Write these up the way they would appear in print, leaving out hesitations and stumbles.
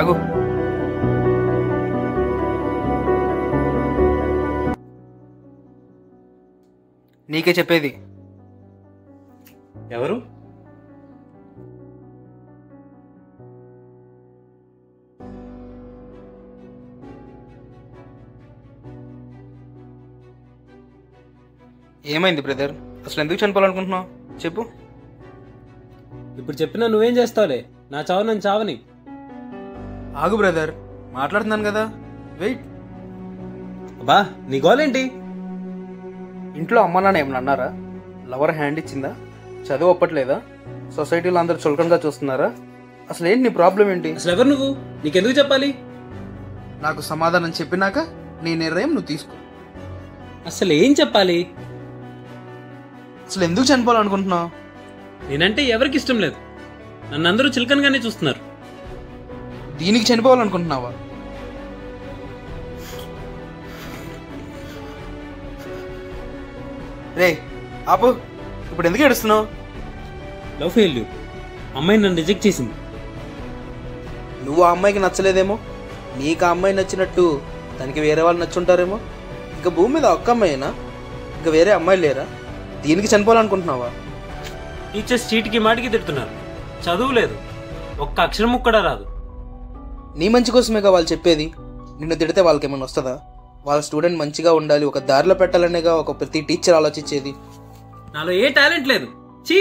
ఆగు. నీకే చెప్పేది. ఎవరు? ఏమైంది బ్రదర్? అసలు ఎందుకు చనిపోవాలనుకుంటున్నావు చెప్పు. ఇప్పుడు చెప్పినా నువ్వేం చేస్తావులే, నా చావు నన్ను చావని. ఆగు బ్రదర్, మాట్లాడుతున్నాను కదా, వెయిట్. అబ్బా నీ గోలేంటి? ఇంట్లో అమ్మ నాన్న ఏమన్నా అన్నారా? లవర్ హ్యాండ్ ఇచ్చిందా? చదువు ఒప్పట్లేదా? సొసైటీలో అందరు చులకనగా చూస్తున్నారా? అసలు ఏంటి నీ ప్రాబ్లం ఏంటి? అసలు ఎవరు నువ్వు? నీకెందుకు చెప్పాలి? నాకు సమాధానం చెప్పినాక నీ నిర్ణయం నువ్వు తీసుకో. అసలు ఏం చెప్పాలి? అసలు ఎందుకు చనిపోవాలనుకుంటున్నావు? నేనంటే ఎవరికి ఇష్టం లేదు, నన్ను అందరూ చిలకనగానే చూస్తున్నారు. దీనికి చనిపోవాలనుకుంటున్నావా? రే ఆపు, ఇప్పుడు ఎందుకు ఏడుస్తున్నావు? లవ్ ఫెయిల్యూర్, అమ్మాయి నన్ను రిజెక్ట్ చేసింది. నువ్వు ఆ అమ్మాయికి నచ్చలేదేమో, నీకు ఆ అమ్మాయి నచ్చినట్టు దానికి వేరే వాళ్ళు నచ్చుంటారేమో. ఇంకా భూమి మీద ఒక్క అమ్మాయినా? ఇంకా వేరే అమ్మాయిలు లేరా? దీనికి చనిపోవాలనుకుంటున్నావా? టీచర్స్ చీటికి మాటికి తిడుతున్నారు, చదువు లేదు, ఒక్క అక్షరం కూడా రాదు. నీ మంచి కోసమేగా వాళ్ళు చెప్పేది. నిన్ను తిడితే వాళ్ళకి ఏమైనా వస్తుందా? వాళ్ళ స్టూడెంట్ మంచిగా ఉండాలి, ఒక దారిలో పెట్టాలనేగా ఒక ప్రతి టీచర్ ఆలోచించేది. నాలో ఏ టాలెంట్ లేదు. చీ,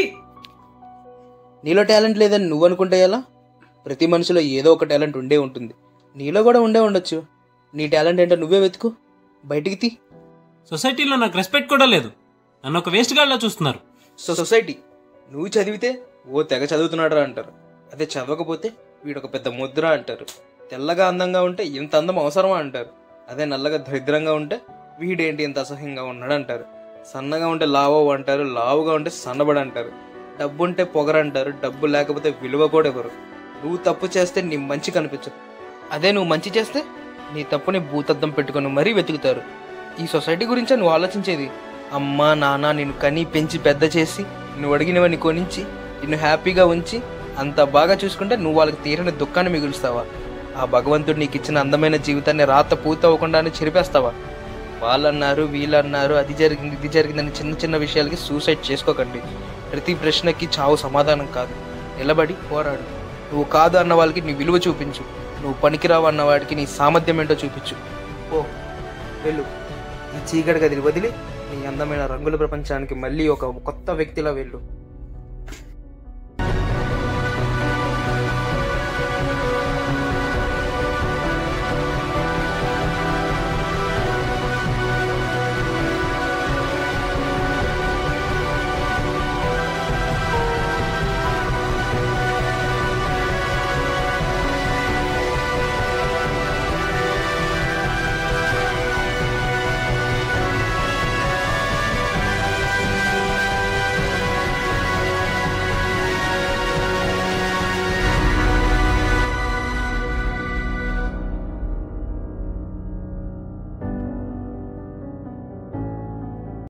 నీలో టాలెంట్ లేదని నువ్వు అనుకుంటే ఎలా? ప్రతి మనిషిలో ఏదో ఒక టాలెంట్ ఉండే ఉంటుంది, నీలో కూడా ఉండే ఉండొచ్చు. నీ టాలెంట్ ఏంటో నువ్వే వెతుకు, బయటికి తీ. సొసైటీలో నాకు రెస్పెక్ట్ కూడా లేదు, నన్ను ఒక వేస్ట్ గాడ్లా చూస్తున్నారు. సొసైటీ నువ్వు చదివితే ఓ తెగ చదువుతున్నాడురా అంటారు, అదే చదవకపోతే వీడొక పెద్ద ముద్ర అంటారు. తెల్లగా అందంగా ఉంటే ఇంత అందం అవసరమా అంటారు, అదే నల్లగా దరిద్రంగా ఉంటే వీడేంటి ఇంత అసహ్యంగా ఉన్నాడు అంటారు. సన్నగా ఉంటే లావు అంటారు, లావుగా ఉంటే సన్నబడి అంటారు. డబ్బు ఉంటే పొగరంటారు, డబ్బు లేకపోతే విలువ కూడా ఎవరు. నువ్వు తప్పు చేస్తే నీ మంచి కనిపించదు, అదే నువ్వు మంచి చేస్తే నీ తప్పుని భూతద్దం పెట్టుకొని మరీ వెతుకుతారు. ఈ సొసైటీ గురించే నువ్వు ఆలోచించేది? అమ్మ నాన్న నిన్ను కని పెంచి పెద్ద చేసి నువ్వు అడిగినవన్నీ కొనించి నిన్ను హ్యాపీగా ఉంచి అంత బాగా చూసుకుంటే నువ్వు వాళ్ళకి తీరని దుఃఖాన్ని మిగులుస్తావా? ఆ భగవంతుడు నీకు ఇచ్చిన అందమైన జీవితాన్ని రాత పూర్తి అవ్వకుండానే చెరిపేస్తావా? వాళ్ళన్నారు వీళ్ళన్నారు, అది జరిగింది ఇది జరిగిందని చిన్న చిన్న విషయాలకి సూసైడ్ చేసుకోకండి. ప్రతి ప్రశ్నకి చావు సమాధానం కాదు, నిలబడి పోరాడు. నువ్వు కాదు అన్న వాళ్ళకి నీ విలువ చూపించు, నువ్వు పనికిరావు అన్న వాడికి నీ సామర్థ్యం ఏంటో చూపించు. ఓ వెళ్ళు, ఈ చీకటి గదిని వదిలి నీ అందమైన రంగుల ప్రపంచానికి మళ్ళీ ఒక కొత్త వ్యక్తిలా వెళ్ళు.